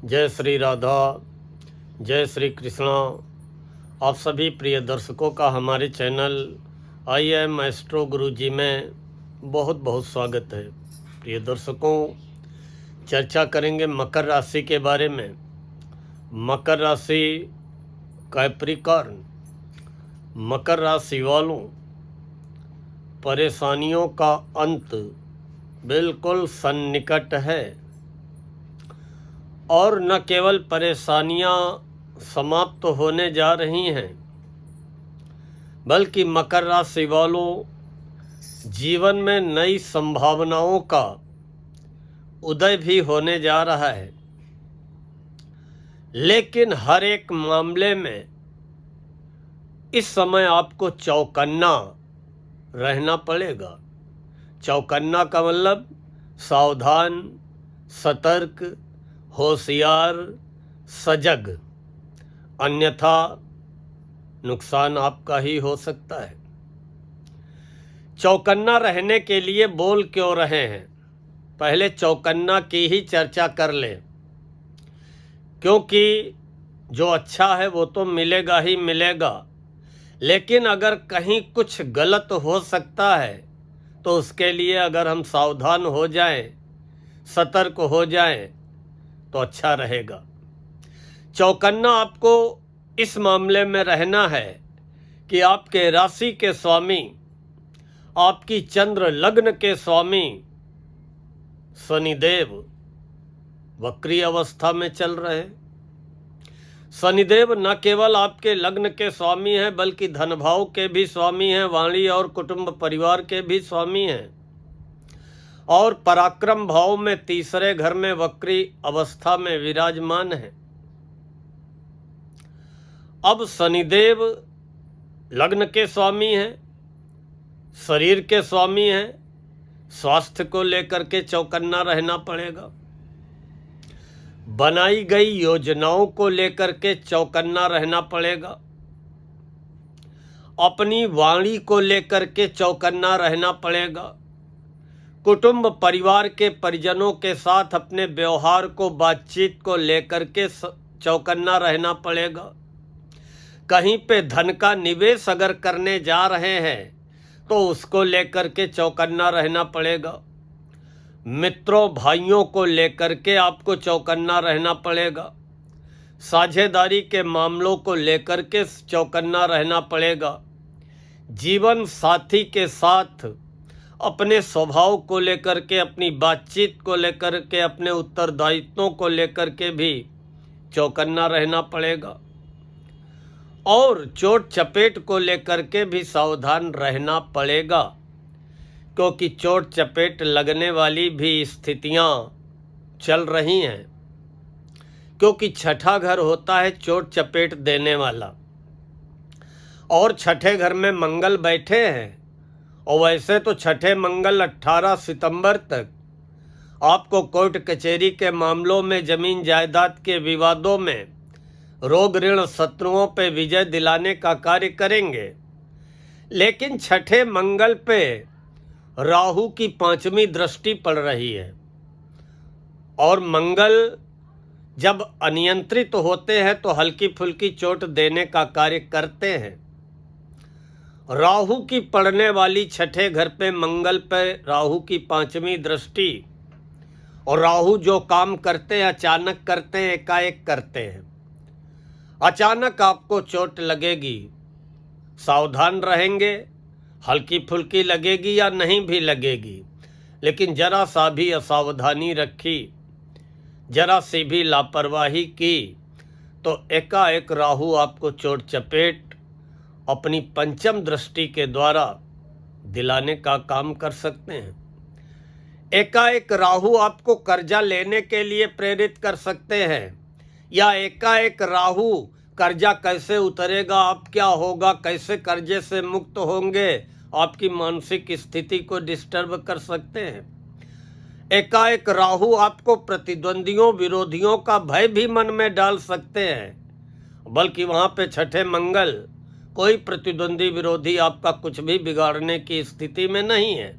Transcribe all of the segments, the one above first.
जय श्री राधा, जय श्री कृष्णा। आप सभी प्रिय दर्शकों का हमारे चैनल आई एम एस्ट्रो गुरुजी में बहुत बहुत स्वागत है। प्रिय दर्शकों, चर्चा करेंगे मकर राशि के बारे में। मकर राशि कैप्रिकॉर्न, मकर राशि वालों, परेशानियों का अंत बिल्कुल सन्निकट है और न केवल परेशानियां समाप्त होने जा रही हैं, बल्कि मकर राशि वालों जीवन में नई संभावनाओं का उदय भी होने जा रहा है। लेकिन हर एक मामले में इस समय आपको चौकन्ना रहना पड़ेगा। चौकन्ना का मतलब सावधान, सतर्क, होशियार, सजग, अन्यथा नुकसान आपका ही हो सकता है। चौकन्ना रहने के लिए बोल क्यों रहे हैं, पहले चौकन्ना की ही चर्चा कर लें, क्योंकि जो अच्छा है वो तो मिलेगा ही मिलेगा, लेकिन अगर कहीं कुछ गलत हो सकता है तो उसके लिए अगर हम सावधान हो जाएं, सतर्क हो जाएं तो अच्छा रहेगा। चौकन्ना आपको इस मामले में रहना है कि आपके राशि के स्वामी, आपकी चंद्र लग्न के स्वामी शनिदेव वक्री अवस्था में चल रहे हैं। शनिदेव न केवल आपके लग्न के स्वामी हैं, बल्कि धन भाव के भी स्वामी हैं, वाणी और कुटुंब परिवार के भी स्वामी हैं, और पराक्रम भाव में तीसरे घर में वक्री अवस्था में विराजमान है। अब शनिदेव लग्न के स्वामी हैं, शरीर के स्वामी हैं, स्वास्थ्य को लेकर के चौकन्ना रहना पड़ेगा। बनाई गई योजनाओं को लेकर के चौकन्ना रहना पड़ेगा। अपनी वाणी को लेकर के चौकन्ना रहना पड़ेगा। कुटुंब परिवार के परिजनों के साथ अपने व्यवहार को, बातचीत को लेकर के चौकन्ना रहना पड़ेगा। कहीं पे धन का निवेश अगर करने जा रहे हैं तो उसको लेकर के चौकन्ना रहना पड़ेगा। मित्रों भाइयों को लेकर के आपको चौकन्ना रहना पड़ेगा। साझेदारी के मामलों को लेकर के चौकन्ना रहना पड़ेगा। जीवन साथी के साथ अपने स्वभाव को लेकर के, अपनी बातचीत को लेकर के, अपने उत्तरदायित्वों को लेकर के भी चौकन्ना रहना पड़ेगा। और चोट चपेट को लेकर के भी सावधान रहना पड़ेगा, क्योंकि चोट चपेट लगने वाली भी स्थितियां चल रही हैं। क्योंकि छठा घर होता है चोट चपेट देने वाला, और छठे घर में मंगल बैठे हैं। और वैसे तो छठे मंगल 18 सितंबर तक आपको कोर्ट कचहरी के मामलों में, जमीन जायदाद के विवादों में, रोग ऋण शत्रुओं पे विजय दिलाने का कार्य करेंगे। लेकिन छठे मंगल पे राहु की 5वीं दृष्टि पड़ रही है, और मंगल जब अनियंत्रित होते हैं तो हल्की फुल्की चोट देने का कार्य करते हैं। राहु की पड़ने वाली छठे घर पे मंगल पे राहु की 5वीं दृष्टि, और राहु जो काम करते हैं अचानक करते हैं, एकाएक करते हैं। अचानक आपको चोट लगेगी, सावधान रहेंगे। हल्की फुल्की लगेगी या नहीं भी लगेगी, लेकिन जरा सा भी असावधानी रखी, जरा सी भी लापरवाही की तो एकाएक राहु आपको चोट चपेट अपनी 5वीं दृष्टि के द्वारा दिलाने का काम कर सकते हैं। एकाएक राहु आपको कर्जा लेने के लिए प्रेरित कर सकते हैं, या एकाएक राहु कर्जा कैसे उतरेगा, आप क्या होगा, कैसे कर्जे से मुक्त होंगे, आपकी मानसिक स्थिति को डिस्टर्ब कर सकते हैं। एकाएक राहु आपको प्रतिद्वंदियों, विरोधियों का भय भी मन में डाल सकते हैं, बल्कि वहां पे छठे मंगल कोई प्रतिद्वंदी विरोधी आपका कुछ भी बिगाड़ने की स्थिति में नहीं है।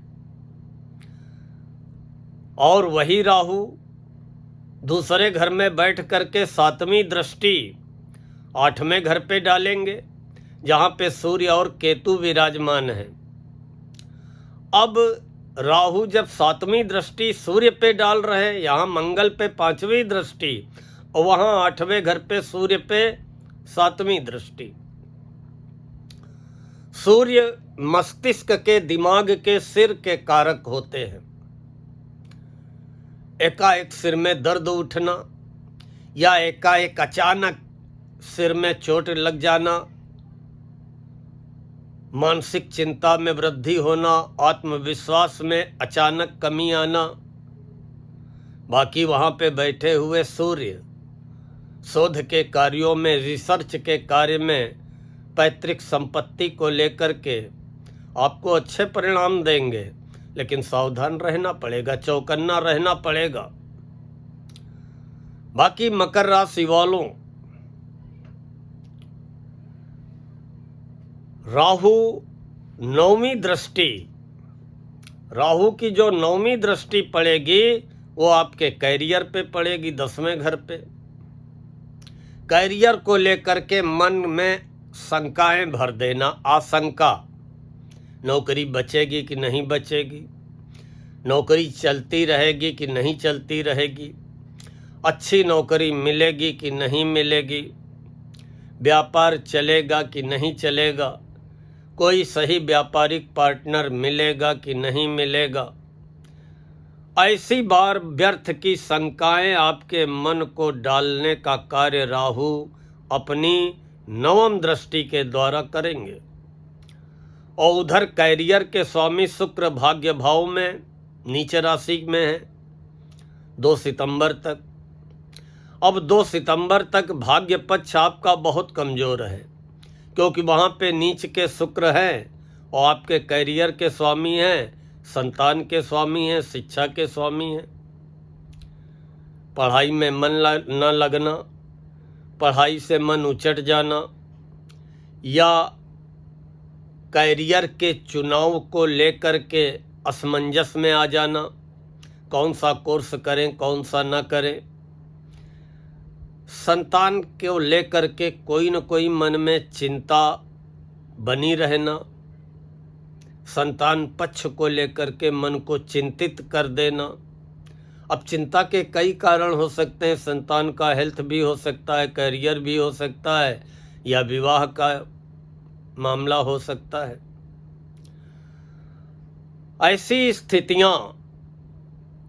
और वही राहु दूसरे घर में बैठ करके 7वीं दृष्टि 8वें घर पे डालेंगे, जहाँ पे सूर्य और केतु विराजमान है। अब राहु जब 7वीं दृष्टि सूर्य पे डाल रहे, यहाँ मंगल पे 5वीं दृष्टि और वहाँ 8वें घर पे सूर्य पे 7वीं दृष्टि। सूर्य मस्तिष्क के, दिमाग के, सिर के कारक होते हैं। एकाएक सिर में दर्द उठना या एकाएक अचानक सिर में चोट लग जाना, मानसिक चिंता में वृद्धि होना, आत्मविश्वास में अचानक कमी आना। बाकी वहाँ पे बैठे हुए सूर्य शोध के कार्यों में, रिसर्च के कार्य में, पैतृक संपत्ति को लेकर के आपको अच्छे परिणाम देंगे, लेकिन सावधान रहना पड़ेगा, चौकन्ना रहना पड़ेगा। बाकी मकर राशि वालों, राहु 9वीं दृष्टि, राहु की जो 9वीं दृष्टि पड़ेगी वो आपके कैरियर पे पड़ेगी, 10वें घर पे। कैरियर को लेकर के मन में शंकाएं भर देना, आशंका, नौकरी बचेगी कि नहीं बचेगी, नौकरी चलती रहेगी कि नहीं चलती रहेगी, अच्छी नौकरी मिलेगी कि नहीं मिलेगी, व्यापार चलेगा कि नहीं चलेगा, कोई सही व्यापारिक पार्टनर मिलेगा कि नहीं मिलेगा। ऐसी बार व्यर्थ की शंकाएं आपके मन को डालने का कार्य राहु अपनी 9वीं दृष्टि के द्वारा करेंगे। और उधर कैरियर के स्वामी शुक्र भाग्य भाव में नीच राशि में है 2 सितंबर तक। अब 2 सितंबर तक भाग्य पक्ष आपका बहुत कमज़ोर है, क्योंकि वहाँ पे नीच के शुक्र हैं और आपके कैरियर के स्वामी हैं, संतान के स्वामी हैं, शिक्षा के स्वामी हैं। पढ़ाई में मन न लगना, पढ़ाई से मन उचट जाना, या कैरियर के चुनाव को लेकर के असमंजस में आ जाना, कौन सा कोर्स करें कौन सा न करें। संतान को लेकर के कोई न कोई मन में चिंता बनी रहना, संतान पक्ष को लेकर के मन को चिंतित कर देना। अब चिंता के कई कारण हो सकते हैं, संतान का हेल्थ भी हो सकता है, करियर भी हो सकता है, या विवाह का मामला हो सकता है। ऐसी स्थितियां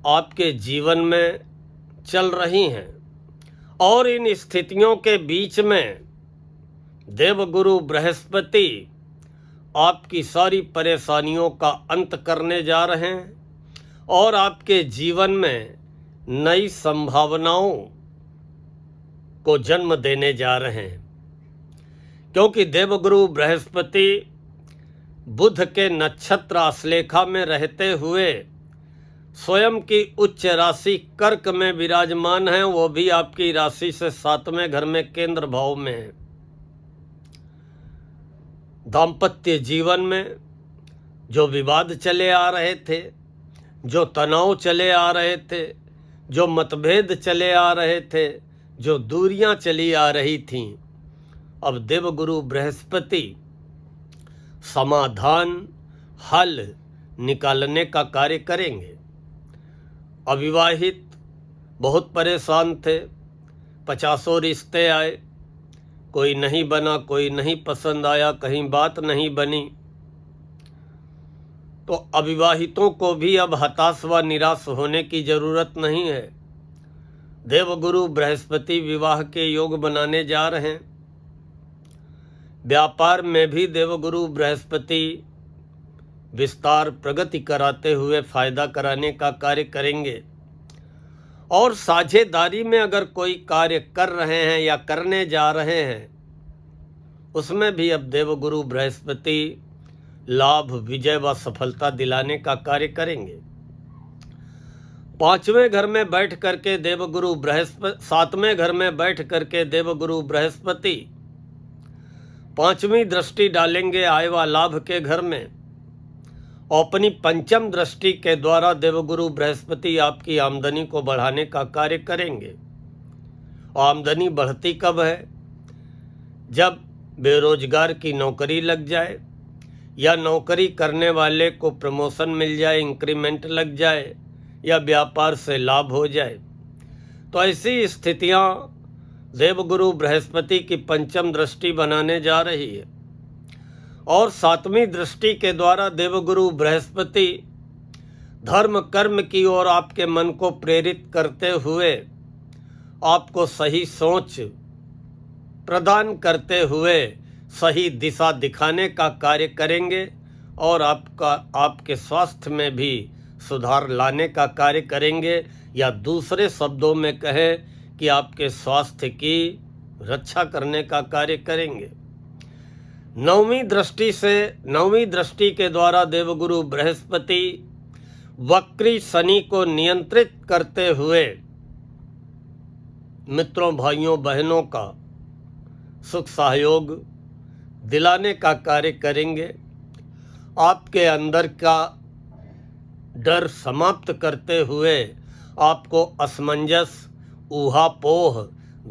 आपके जीवन में चल रही हैं और इन स्थितियों के बीच में देवगुरु बृहस्पति आपकी सारी परेशानियों का अंत करने जा रहे हैं और आपके जीवन में नई संभावनाओं को जन्म देने जा रहे हैं, क्योंकि देवगुरु बृहस्पति बुध के नक्षत्र आश्लेषा में रहते हुए स्वयं की उच्च राशि कर्क में विराजमान है, वो भी आपकी राशि से 7वें घर में केंद्र भाव में है। दाम्पत्य जीवन में जो विवाद चले आ रहे थे, जो तनाव चले आ रहे थे, जो मतभेद चले आ रहे थे, जो दूरियां चली आ रही थीं, अब देवगुरु बृहस्पति समाधान, हल निकालने का कार्य करेंगे। अविवाहित बहुत परेशान थे, 50 रिश्ते आए, कोई नहीं बना, कोई नहीं पसंद आया, कहीं बात नहीं बनी। तो अविवाहितों को भी अब हताश व निराश होने की जरूरत नहीं है। देवगुरु बृहस्पति विवाह के योग बनाने जा रहे हैं। व्यापार में भी देवगुरु बृहस्पति विस्तार प्रगति कराते हुए फायदा कराने का कार्य करेंगे। और साझेदारी में अगर कोई कार्य कर रहे हैं या करने जा रहे हैं, उसमें भी अब देवगुरु बृहस्पति लाभ, विजय व सफलता दिलाने का कार्य करेंगे। 5वें घर में बैठ करके देवगुरु बृहस्पति, 7वें घर में बैठ करके देवगुरु बृहस्पति 5वीं दृष्टि डालेंगे आय व लाभ के घर में, अपनी पंचम दृष्टि के द्वारा देवगुरु बृहस्पति आपकी आमदनी को बढ़ाने का कार्य करेंगे। आमदनी बढ़ती कब है? जब बेरोजगार की नौकरी लग जाए या नौकरी करने वाले को प्रमोशन मिल जाए, इंक्रीमेंट लग जाए या व्यापार से लाभ हो जाए। तो ऐसी स्थितियां देवगुरु बृहस्पति की पंचम दृष्टि बनाने जा रही है। और सातवीं दृष्टि के द्वारा देवगुरु बृहस्पति धर्म कर्म की ओर आपके मन को प्रेरित करते हुए आपको सही सोच प्रदान करते हुए सही दिशा दिखाने का कार्य करेंगे और आपके स्वास्थ्य में भी सुधार लाने का कार्य करेंगे, या दूसरे शब्दों में कहें कि आपके स्वास्थ्य की रक्षा करने का कार्य करेंगे। नौवीं दृष्टि के द्वारा देवगुरु बृहस्पति वक्री शनि को नियंत्रित करते हुए मित्रों, भाइयों, बहनों का सुख सहयोग दिलाने का कार्य करेंगे। आपके अंदर का डर समाप्त करते हुए आपको असमंजस, ऊहापोह,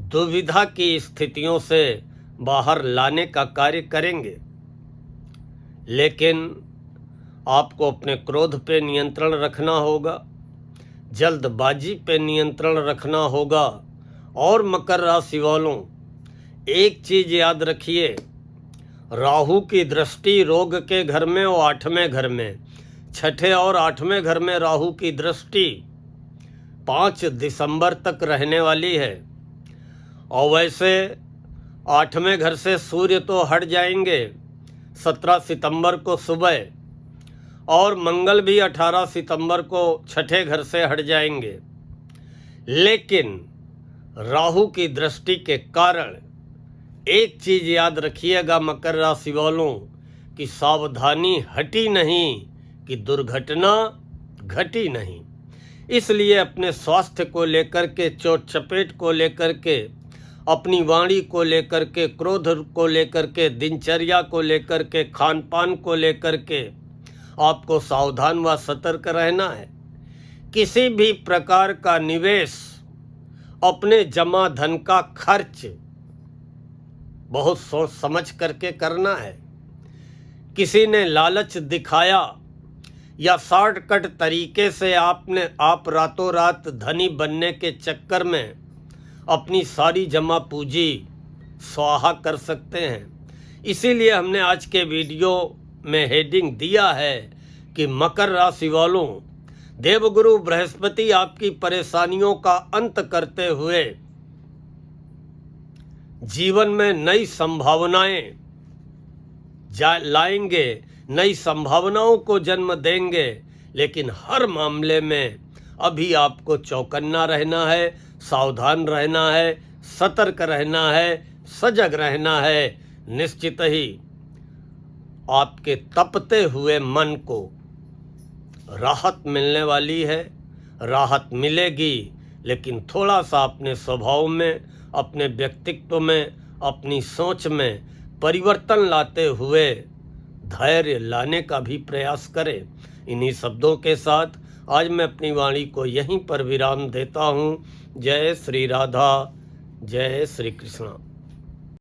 दुविधा की स्थितियों से बाहर लाने का कार्य करेंगे। लेकिन आपको अपने क्रोध पे नियंत्रण रखना होगा, जल्दबाजी पे नियंत्रण रखना होगा। और मकर राशि वालों, एक चीज याद रखिए, राहु की दृष्टि रोग के घर में और 8वें घर में, 6ठे और 8वें घर में राहु की दृष्टि 5 दिसंबर तक रहने वाली है। और वैसे 8वें घर से सूर्य तो हट जाएंगे 17 सितंबर को सुबह, और मंगल भी 18 सितंबर को 6ठे घर से हट जाएंगे। लेकिन राहु की दृष्टि के कारण एक चीज याद रखिएगा मकर राशि वालों, कि सावधानी हटी नहीं कि दुर्घटना घटी नहीं। इसलिए अपने स्वास्थ्य को लेकर के, चोट चपेट को लेकर के, अपनी वाणी को लेकर के, क्रोध को लेकर के, दिनचर्या को लेकर के, खान पान को लेकर के आपको सावधान व सतर्क रहना है। किसी भी प्रकार का निवेश, अपने जमा धन का खर्च बहुत सोच समझ करके करना है। किसी ने लालच दिखाया या शॉर्टकट तरीके से आप रातों रात धनी बनने के चक्कर में अपनी सारी जमा पूंजी स्वाहा कर सकते हैं। इसीलिए हमने आज के वीडियो में हेडिंग दिया है कि मकर राशि वालों, देवगुरु बृहस्पति आपकी परेशानियों का अंत करते हुए जीवन में नई संभावनाएं लाएंगे, नई संभावनाओं को जन्म देंगे। लेकिन हर मामले में अभी आपको चौकन्ना रहना है, सावधान रहना है, सतर्क रहना है, सजग रहना है। निश्चित ही आपके तपते हुए मन को राहत मिलने वाली है, राहत मिलेगी। लेकिन थोड़ा सा अपने स्वभाव में, अपने व्यक्तित्व में, अपनी सोच में परिवर्तन लाते हुए धैर्य लाने का भी प्रयास करें। इन्हीं शब्दों के साथ आज मैं अपनी वाणी को यहीं पर विराम देता हूँ। जय श्री राधा, जय श्री कृष्णा।